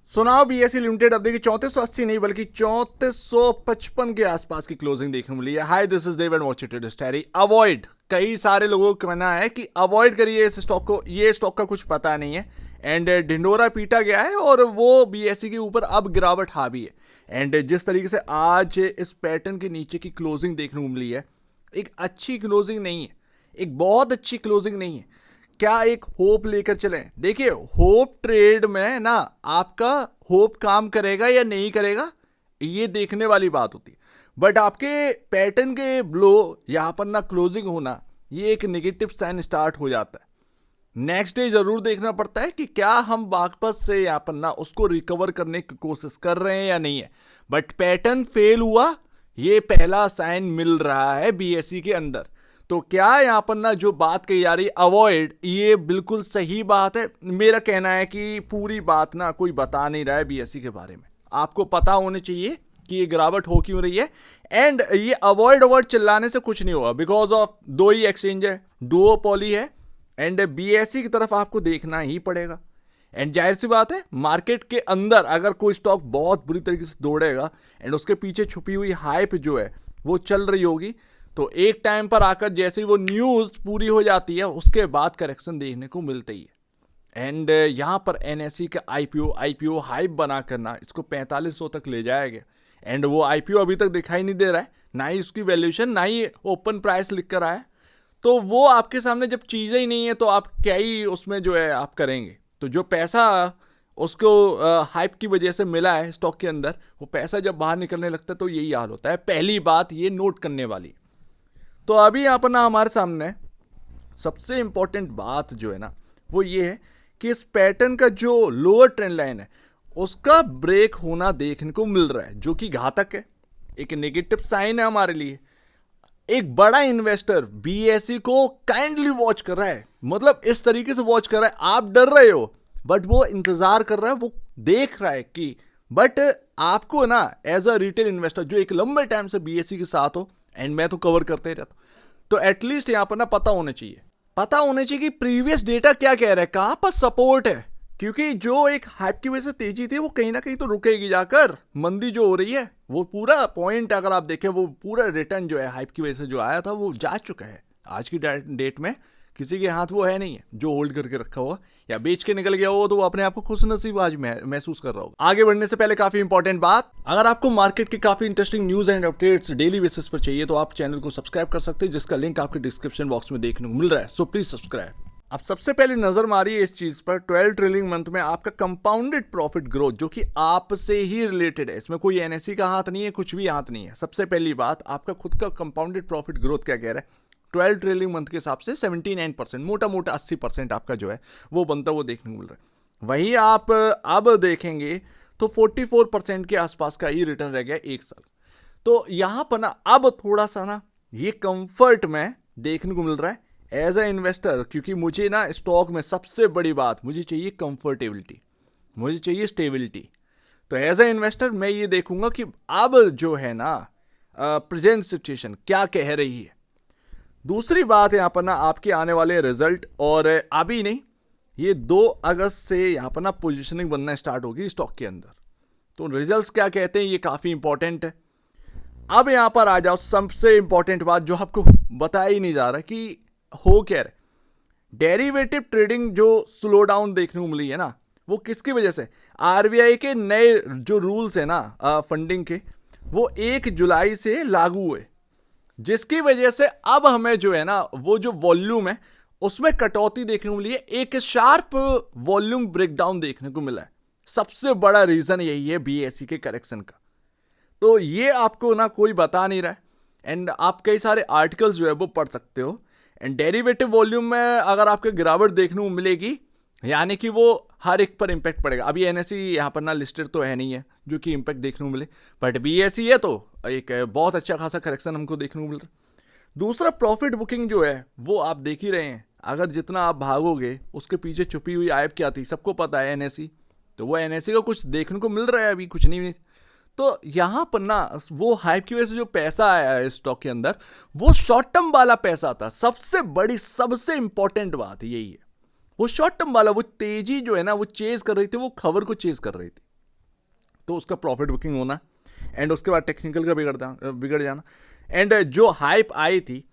सुनाओ BSE limited अब देखिए 3480 नहीं बल्कि 3455 के आसपास की क्लोजिंग देखने को मिली है। Hi this is Dev and watch it starry. Avoid, कई सारे लोगों का कहना है कि अवॉइड करिए इस स्टॉक को, ये स्टॉक का कुछ पता नहीं है। एंड ढिंडोरा पीटा गया है और वो बीएसई के ऊपर अब गिरावट हावी है। एंड जिस तरीके से आज इस पैटर्न के नीचे की क्लोजिंग देखने को मिली है, एक अच्छी क्लोजिंग नहीं है, एक बहुत अच्छी क्लोजिंग नहीं है। क्या एक होप लेकर चलें? देखिए होप ट्रेड में ना आपका होप काम करेगा या नहीं करेगा ये देखने वाली बात होती है, बट आपके पैटर्न के ब्लो यहां पर ना क्लोजिंग होना ये एक नेगेटिव साइन स्टार्ट हो जाता है। नेक्स्ट डे जरूर देखना पड़ता है कि क्या हम वापस से यहां पर ना उसको रिकवर करने की कोशिश कर रहे हैं या नहीं है। बट पैटर्न फेल हुआ, ये पहला साइन मिल रहा है बीएसई के अंदर। तो क्या यहां पर ना जो बात कही जा रही अवॉइड, ये बिल्कुल सही बात है। मेरा कहना है कि पूरी बात ना कोई बता नहीं रहा है बीएसई के बारे में, आपको पता होने चाहिए कि ये गिरावट हो क्यों रही है। एंड ये अवॉइड चिल्लाने से कुछ नहीं होगा, बिकॉज ऑफ दो ही एक्सचेंज है, डुओपोली है एंड बीएसई की तरफ आपको देखना ही पड़ेगा। एंड जाहिर सी बात है मार्केट के अंदर अगर कोई स्टॉक बहुत बुरी तरीके से दौड़ेगा एंड उसके पीछे छुपी हुई हाइप जो है वो चल रही होगी, तो एक टाइम पर आकर जैसे ही वो न्यूज पूरी हो जाती है उसके बाद करेक्शन देखने को मिलती है। एंड यहां पर एनएसई का आईपीओ हाइप बना करना इसको 4500 तक ले जाएगा। एंड वो आईपीओ अभी तक दिखाई नहीं दे रहा है, ना ही उसकी वैल्यूएशन ना ही ओपन प्राइस लिख कर आया। तो वो आपके सामने जब चीजें ही नहीं है तो आप क्या ही उसमें जो है आप करेंगे। तो जो पैसा उसको हाइप की वजह से मिला है स्टॉक के अंदर, वो पैसा जब बाहर निकलने लगता है तो यही हाल होता है। पहली बात ये नोट करने वाली। तो अभी यहाँ पर ना हमारे सामने सबसे इंपॉर्टेंट बात जो है ना वो ये है कि इस पैटर्न का जो लोअर ट्रेंड लाइन है उसका ब्रेक होना देखने को मिल रहा है, जो कि घातक है, एक नेगेटिव साइन है हमारे लिए। एक बड़ा इन्वेस्टर बीएसई को काइंडली वॉच कर रहा है, मतलब इस तरीके से वॉच कर रहा है, आप डर रहे हो बट वो इंतजार कर रहा है, वो देख रहा है कि बट आपको ना एज अ रिटेल इन्वेस्टर जो एक लंबे टाइम से बीएसई के साथ हो, एंड मैं तो कवर करते ही रहता हूं, तो एटलीस्ट यहां पर ना पता होना चाहिए कि प्रीवियस डेटा क्या कह रहा है, कहां पर सपोर्ट है। क्योंकि जो एक हाइप की वजह से तेजी थी वो कहीं ना कहीं तो रुकेगी जाकर। मंदी जो हो रही है वो पूरा पॉइंट अगर आप देखें वो पूरा रिटर्न जो है हाइप की वजह से जो आया था वो जा चुका है। आज की डेट में किसी के हाथ वो है नहीं है जो होल्ड करके रखा हुआ या बेच के निकल गया हो, तो वो अपने आप को खुशनसीब आज महसूस कर रहा होगा। आगे बढ़ने से पहले काफी इंपॉर्टेंट बात, अगर आपको मार्केट के काफी interesting news and updates daily basis पर चाहिए तो आप चैनल को सब्सक्राइब कर सकते हैं, जिसका लिंक आपके डिस्क्रिप्शन बॉक्स में देखने को मिल रहा है। So please subscribe. अब सबसे पहले नजर मारिए इस चीज पर, 12 ट्रेलिंग मंथ में आपका कंपाउंडेड प्रॉफिट ग्रोथ जो कि आपसे ही रिलेटेड है, इसमें कोई एनएसई का हाथ नहीं है, कुछ भी हाथ नहीं है। सबसे पहली बात, आपका खुद का कंपाउंडेड प्रॉफिट ग्रोथ क्या कह रहा है, 12 ट्रेलिंग मंथ के हिसाब से 79%, मोटा मोटा 80% आपका जो है वो बनता वो देखने को मिल रहा है। वहीं आप अब देखेंगे तो 44% के आसपास का ही रिटर्न रह गया एक साल। तो यहां पर ना अब थोड़ा सा ना ये कंफर्ट में देखने को मिल रहा है एज अ इन्वेस्टर, क्योंकि मुझे ना स्टॉक में सबसे बड़ी बात मुझे चाहिए कंफर्टेबिलिटी, मुझे चाहिए स्टेबिलिटी। तो एज अ इन्वेस्टर मैं ये देखूंगा कि अब जो है ना प्रेजेंट सिचुएशन क्या कह रही है। दूसरी बात यहां पर ना आपके आने वाले रिजल्ट, और अभी नहीं, ये 2 अगस्त से यहां पर ना पोजीशनिंग बनना स्टार्ट होगी स्टॉक के अंदर। तो रिजल्ट्स क्या कहते हैं ये काफी इंपॉर्टेंट है। अब यहां पर आ जाओ सबसे इंपॉर्टेंट बात जो आपको बताया ही नहीं जा रहा कि हो क्या रहा। डेरिवेटिव ट्रेडिंग जो स्लो डाउन देखने को मिली है ना वो किसकी वजह से, आरबीआई के नए जो रूल्स है ना फंडिंग के, वो 1 जुलाई से लागू हुए, जिसकी वजह से अब हमें जो है ना वो जो वॉल्यूम है उसमें कटौती देखने को मिली है, एक शार्प वॉल्यूम ब्रेकडाउन देखने को मिला है। सबसे बड़ा रीजन यही है बीएसई के करेक्शन का। तो ये आपको ना कोई बता नहीं रहा है, एंड आप कई सारे आर्टिकल्स जो है वो पढ़ सकते हो। एंड डेरिवेटिव वॉल्यूम में अगर आपको गिरावट देखने को मिलेगी यानी कि वो हर एक पर इंपैक्ट पड़ेगा। अभी एनएसई यहाँ पर ना लिस्टेड तो है नहीं है जो कि इंपैक्ट देखने को मिले, बट बीएसई है तो एक बहुत अच्छा खासा करेक्शन हमको देखने को मिल रहा है। दूसरा प्रॉफिट बुकिंग जो है वो आप देख ही रहे हैं, अगर जितना आप भागोगे उसके पीछे छुपी हुई आयब क्या थी सबको पता है एनएसई, तो वो एनएसई का कुछ देखने को मिल रहा है, अभी कुछ नहीं। तो यहां पर ना वो हाइप की वजह से जो पैसा आया है स्टॉक के अंदर वो शॉर्ट टर्म वाला पैसा था। सबसे बड़ी सबसे इंपॉर्टेंट बात यही है, वो शॉर्ट टर्म वाला, वो तेजी जो है ना वो चेज कर रही थी, वो खबर को चेज कर रही थी। तो उसका प्रॉफिट बुकिंग होना, एंड उसके बाद टेक्निकल का बिगड़ जाना। एंड जो हाइप आई थी,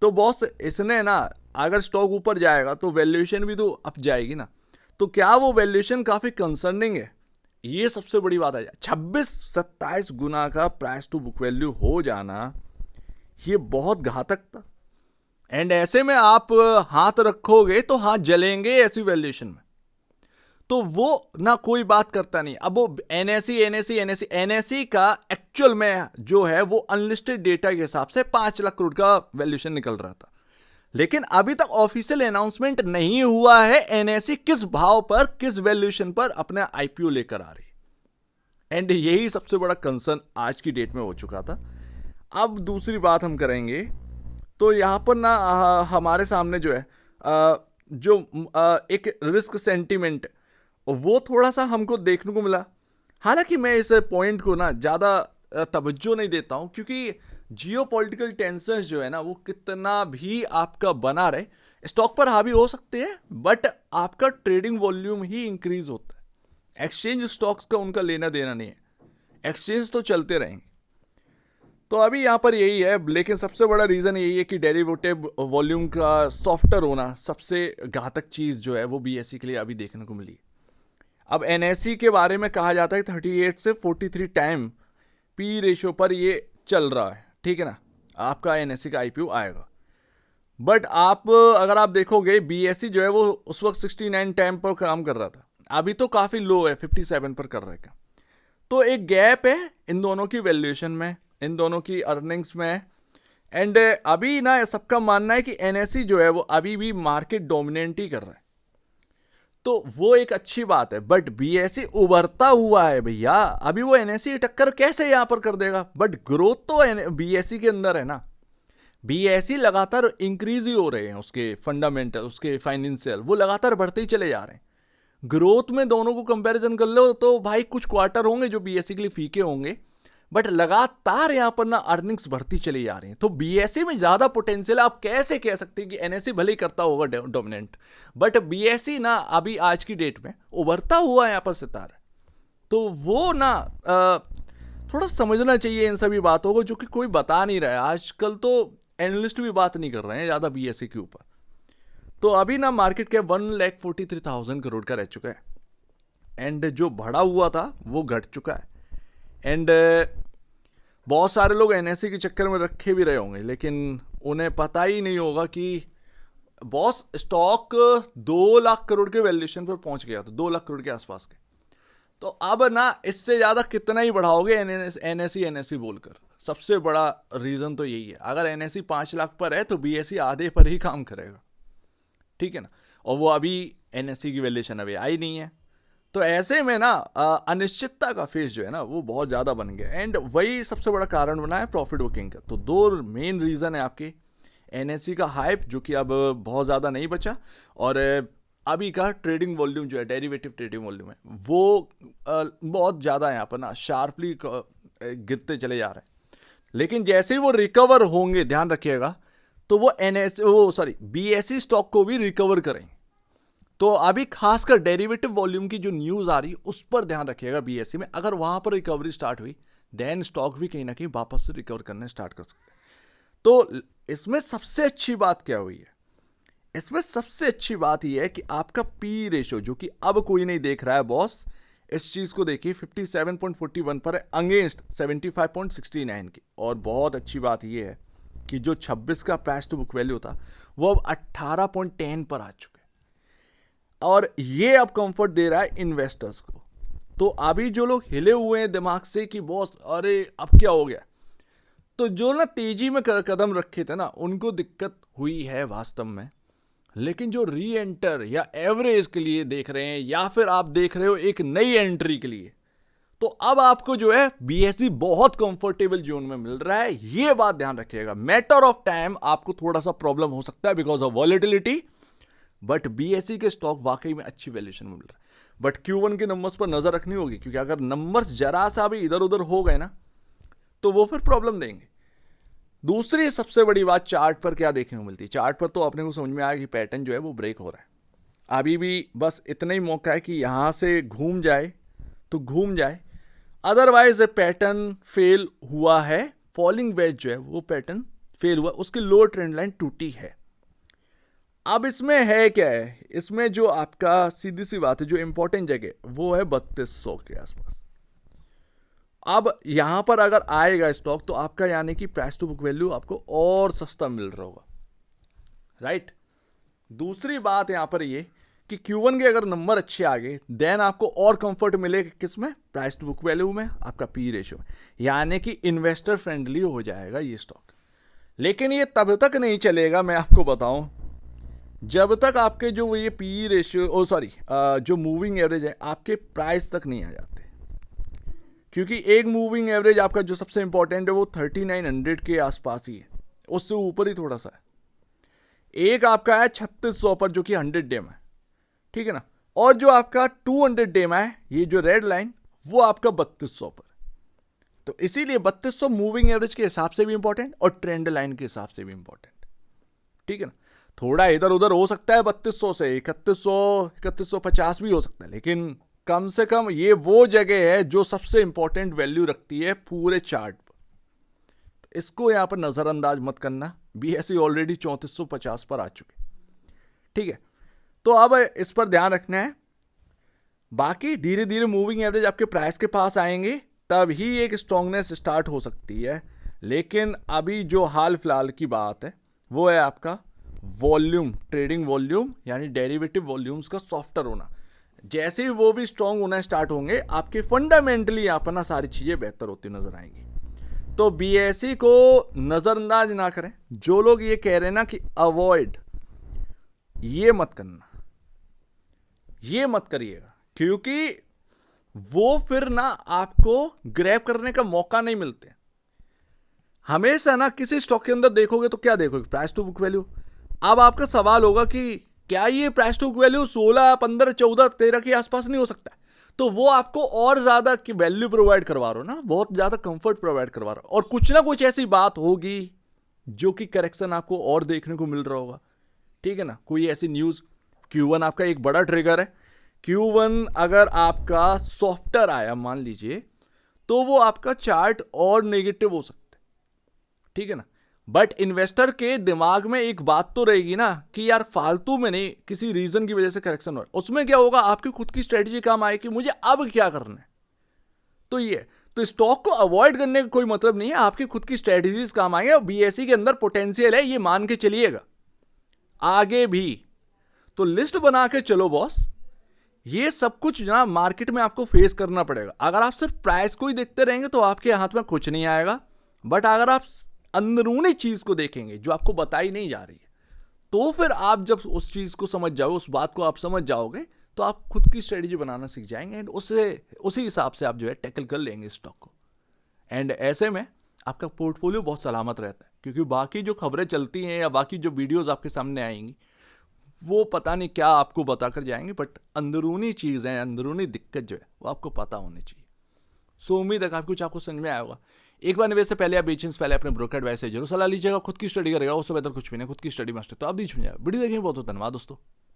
तो बॉस इसने ना, अगर स्टॉक ऊपर जाएगा तो वैल्यूएशन भी तो अप जाएगी ना। तो क्या वो वैल्यूएशन काफ़ी कंसर्निंग है, ये सबसे बड़ी बात है। 26-27 गुना का प्राइस टू बुक वैल्यू हो जाना, ये बहुत घातक था। एंड ऐसे में आप हाथ रखोगे तो हाथ जलेंगे ऐसी वैल्यूएशन में, तो वो ना कोई बात करता नहीं। अब वो एनएसई का एक्चुअल में जो है वो अनलिस्टेड डेटा के हिसाब से 5 लाख करोड़ का वैल्यूएशन निकल रहा था, लेकिन अभी तक ऑफिशियल अनाउंसमेंट नहीं हुआ है एनएसई किस भाव पर, किस वैल्यूएशन पर अपना आईपीओ लेकर आ रही। एंड यही सबसे बड़ा कंसर्न आज की डेट में हो चुका था। अब दूसरी बात हम करेंगे, तो यहाँ पर ना हमारे सामने जो है एक रिस्क सेंटिमेंट, वो थोड़ा सा हमको देखने को मिला। हालांकि मैं इस पॉइंट को ना ज़्यादा तवज्जो नहीं देता हूँ, क्योंकि जियोपॉलिटिकल टेंशंस जो है ना, वो कितना भी आपका बना रहे, स्टॉक पर हावी हो सकते हैं, बट आपका ट्रेडिंग वॉल्यूम ही इंक्रीज होता है। एक्सचेंज स्टॉक्स का उनका लेना देना नहीं है, एक्सचेंज तो चलते रहेंगे। तो अभी यहाँ पर यही है, लेकिन सबसे बड़ा रीज़न यही है कि डेरिवेटिव वॉल्यूम का सॉफ्टर होना सबसे घातक चीज़ जो है वो बीएसई के लिए अभी देखने को मिली। अब एनएसई के बारे में कहा जाता है 38 से 43 टाइम पी रेशियो पर ये चल रहा है, ठीक है ना, आपका एनएसई का आईपीओ आएगा। बट आप अगर आप देखोगे बीएसई जो है वो उस वक्त 69 टाइम पर काम कर रहा था, अभी तो काफ़ी लो है, 57 पर कर रहा है। तो एक गैप है इन दोनों की वैल्यूएशन में, इन दोनों की अर्निंग्स में। एंड अभी ना सबका मानना है कि एनएसई जो है वो अभी भी मार्केट डोमिनेंट ही कर रहा है, तो वो एक अच्छी बात है। बट बीएसई उभरता हुआ है भैया, अभी वो एनएसई टक्कर कैसे यहां पर कर देगा? बट ग्रोथ तो बीएसई के अंदर है ना, बीएसई लगातार इंक्रीज ही हो रहे हैं, उसके फंडामेंटल, उसके फाइनेंशियल वो लगातार बढ़ते ही चले जा रहे हैं। ग्रोथ में दोनों को कंपैरिजन कर लो तो भाई कुछ क्वार्टर होंगे जो बीएसई के लिए फीके होंगे, बट लगातार यहां पर ना अर्निंग्स बढ़ती चली जा रही हैं। तो बीएसई में ज्यादा पोटेंशियल, आप कैसे कह सकते हैं कि एनएसई भले ही करता होगा डोमिनेंट, बट बीएसई ना अभी आज की डेट में उभरता हुआ यहां पर सितारा। तो वो ना थोड़ा समझना चाहिए इन सभी बातों को, जो कि कोई बता नहीं रहा है। आजकल तो एनालिस्ट भी बात नहीं कर रहे हैं ज्यादा बीएसई के ऊपर। तो अभी ना मार्केट कैप 1,43,000 करोड़ का रह चुका है, एंड जो बढ़ा हुआ था वो घट चुका है। एंड बहुत सारे लोग एनएसई के चक्कर में रखे भी रहे होंगे, लेकिन उन्हें पता ही नहीं होगा कि बॉस स्टॉक 2 लाख करोड़ के वैल्यूएशन पर पहुंच गया था, 2 लाख करोड़ के आसपास के। तो अब ना इससे ज़्यादा कितना ही बढ़ाओगे एनएसई बोलकर, सबसे बड़ा रीज़न तो यही है। अगर एनएसई 5 लाख पर है तो बीएसई आधे पर ही काम करेगा, ठीक है ना, और वो अभी एनएसई की वैल्यूएशन अभी आई नहीं है। तो ऐसे में ना अनिश्चितता का फेज जो है ना वो बहुत ज़्यादा बन गया, एंड वही सबसे बड़ा कारण बना है प्रॉफिट बुकिंग का। तो 2 मेन रीज़न है आपके, एनएसई का हाइप जो कि अब बहुत ज़्यादा नहीं बचा, और अभी का ट्रेडिंग वॉल्यूम जो है, डेरिवेटिव ट्रेडिंग वॉल्यूम है, वो बहुत ज़्यादा यहाँ पर ना शार्पली गिरते चले जा रहे हैं। लेकिन जैसे ही वो रिकवर होंगे, ध्यान रखिएगा, तो वो बीएसई स्टॉक को भी रिकवर करेंगे। तो अभी खासकर डेरिवेटिव वॉल्यूम की जो न्यूज़ आ रही है उस पर ध्यान रखिएगा बीएसई में। अगर वहां पर रिकवरी स्टार्ट हुई, देन स्टॉक भी कहीं ना कहीं वापस से रिकवर करने स्टार्ट कर सकते हैं। तो इसमें सबसे अच्छी बात क्या हुई है? इसमें सबसे अच्छी बात यह है कि आपका पी रेशियो, जो कि अब कोई नहीं देख रहा है बॉस, इस चीज़ को देखिए 57.41 पर है अगेंस्ट 75.69 की। और बहुत अच्छी बात यह है कि जो 26 का प्राइस टू बुक वैल्यू था वो अब 18.10 पर आ चुका है, और ये अब कंफर्ट दे रहा है इन्वेस्टर्स को। तो अभी जो लोग हिले हुए हैं दिमाग से कि बॉस अरे अब क्या हो गया, तो जो ना तेजी में कदम रखे थे ना, उनको दिक्कत हुई है वास्तव में। लेकिन जो री एंटर या एवरेज के लिए देख रहे हैं, या फिर आप देख रहे हो एक नई एंट्री के लिए, तो अब आपको जो है बीएसई बहुत कंफर्टेबल जोन में मिल रहा है। ये बात ध्यान रखिएगा, मैटर ऑफ टाइम आपको थोड़ा सा प्रॉब्लम हो सकता है because of volatility, but BSE के स्टॉक वाकई में अच्छी वैल्यूएशन में मिल रहा है। बट Q1 के नंबर्स पर नजर रखनी होगी, क्योंकि अगर नंबर्स जरा सा भी इधर उधर हो गए ना तो वो फिर प्रॉब्लम देंगे। दूसरी सबसे बड़ी बात, चार्ट पर क्या देखने को मिलती है। चार्ट पर तो अपने को समझ में आया कि पैटर्न जो है वो ब्रेक हो रहा है। अभी भी बस इतना ही मौका है कि यहां से घूम जाए तो घूम जाए। अदरवाइज पैटर्न फेल हुआ है, फॉलिंग वेज जो है वो पैटर्न फेल हुआ, उसकी लोअर ट्रेंड लाइन टूटी है। अब इसमें है क्या है, इसमें जो आपका सीधी सी बात है, जो इंपॉर्टेंट जगह वो है 3200 के आसपास। अब यहां पर अगर आएगा स्टॉक तो आपका यानी कि प्राइस टू बुक वैल्यू आपको और सस्ता मिल रहा होगा, राइट। दूसरी बात यहां पर ये कि Q1 के अगर नंबर अच्छे आ गए देन आपको और कंफर्ट मिलेगा किस में, प्राइस टू बुक वैल्यू में, आपका पी रेशियो में, यानी कि इन्वेस्टर फ्रेंडली हो जाएगा ये स्टॉक। लेकिन ये तब तक नहीं चलेगा, मैं आपको बताऊं, जब तक आपके जो ये पी रेशियो जो मूविंग एवरेज है आपके प्राइस तक नहीं आ जाते। क्योंकि एक मूविंग एवरेज आपका जो सबसे इंपॉर्टेंट है वो 3900 के आसपास ही है, उससे ऊपर ही थोड़ा सा है। एक आपका है 3600 पर जो कि 100 डे में, ठीक है ना, और जो आपका 200 डे में है ये जो रेड लाइन वो आपका 3200 पर। तो इसीलिए 3200 मूविंग एवरेज के हिसाब से भी इंपॉर्टेंट और ट्रेंड लाइन के हिसाब से भी इंपॉर्टेंट, ठीक है ना। थोड़ा इधर उधर हो सकता है 3200 से 3150 भी हो सकता है, लेकिन कम से कम ये वो जगह है जो सबसे इंपॉर्टेंट वैल्यू रखती है पूरे चार्ट पर। तो इसको यहां पर नजरअंदाज मत करना, BSE ऑलरेडी 3450 पर आ चुके, ठीक है। तो अब इस पर ध्यान रखना है। बाकी धीरे धीरे मूविंग एवरेज आपके प्राइस के पास आएंगे तब ही एक स्ट्रांगनेस स्टार्ट हो सकती है। लेकिन अभी जो हाल फिलहाल की बात है वो है आपका वॉल्यूम, ट्रेडिंग वॉल्यूम यानी डेरिवेटिव वॉल्यूम्स का सॉफ्टर होना। जैसे ही वो भी स्ट्रांग होना स्टार्ट होंगे आपके फंडामेंटली यहाँ पर ना सारी चीजें बेहतर होती नजर आएंगी। तो BSE को नजरअंदाज ना करें। जो लोग ये कह रहे हैं ना कि अवॉइड, ये मत करना, ये मत करिएगा, क्योंकि वो फिर ना आपको ग्रैब करने का मौका नहीं मिलते। हमेशा ना किसी स्टॉक के अंदर देखोगे तो क्या देखोगे, प्राइस टू बुक वैल्यू। अब आपका सवाल होगा कि क्या ये प्राइस टू बुक वैल्यू 16, 15, 14, 13 के आसपास नहीं हो सकता? तो वो आपको और ज्यादा की वैल्यू प्रोवाइड करवा रहा हो ना, बहुत ज्यादा कंफर्ट प्रोवाइड करवा रहा हो, और कुछ ना कुछ ऐसी बात होगी जो कि करेक्शन आपको और देखने को मिल रहा होगा, ठीक है ना। कोई ऐसी न्यूज, Q1 आपका एक बड़ा ट्रिगर है। Q1 अगर आपका सॉफ्टर आया मान लीजिए तो वो आपका चार्ट और नेगेटिव हो सकता है, ठीक है ना। बट इन्वेस्टर के दिमाग में एक बात तो रहेगी ना कि यार फालतू में नहीं, किसी रीजन की वजह से करेक्शन हो रहा है, उसमें क्या होगा, आपकी खुद की स्ट्रेटजी काम आए कि मुझे अब क्या करना है। तो ये तो स्टॉक को अवॉइड करने का कोई मतलब नहीं है, आपकी खुद की स्ट्रेटजीज काम आएंगे और BSE के अंदर पोटेंशियल है, ये मान के चलिएगा आगे भी। तो लिस्ट बना के चलो बॉस, ये सब कुछ ना मार्केट में आपको फेस करना पड़ेगा। अगर आप सिर्फ प्राइस को ही देखते रहेंगे तो आपके हाथ में कुछ नहीं आएगा, बट अगर आप अंदरूनी चीज को देखेंगे जो आपको बताई नहीं जा रही है, तो फिर आप जब उस चीज को समझ जाओगे, उस बात को आप समझ जाओगे, तो आप खुद की स्ट्रेटजी बनाना सीख जाएंगे एंड उसी हिसाब से आप जो है टैकल कर लेंगे स्टॉक को। एंड ऐसे में आपका पोर्टफोलियो बहुत सलामत रहता है, क्योंकि बाकी जो खबरें चलती हैं या बाकी जो वीडियोस आपके सामने आएंगी वो पता नहीं क्या आपको बताकर जाएंगे, बट अंदरूनी चीज़ें, अंदरूनी दिक्कत जो है वो आपको पता होनी चाहिए। सो उम्मीद है काफ़ी कुछ आपको समझ में आया होगा। एक बार निवेश से पहले या बेचने से पहले अपने ब्रोकर एडवाइस से जरूर सलाह लीजिएगा। खुद की स्टडी करेगा, उससे बेहतर कुछ भी नहीं, खुद की स्टडी मास्टर। तो आप बीच में जाए वीडियो देखेंगे। बहुत बहुत धन्यवाद दोस्तों।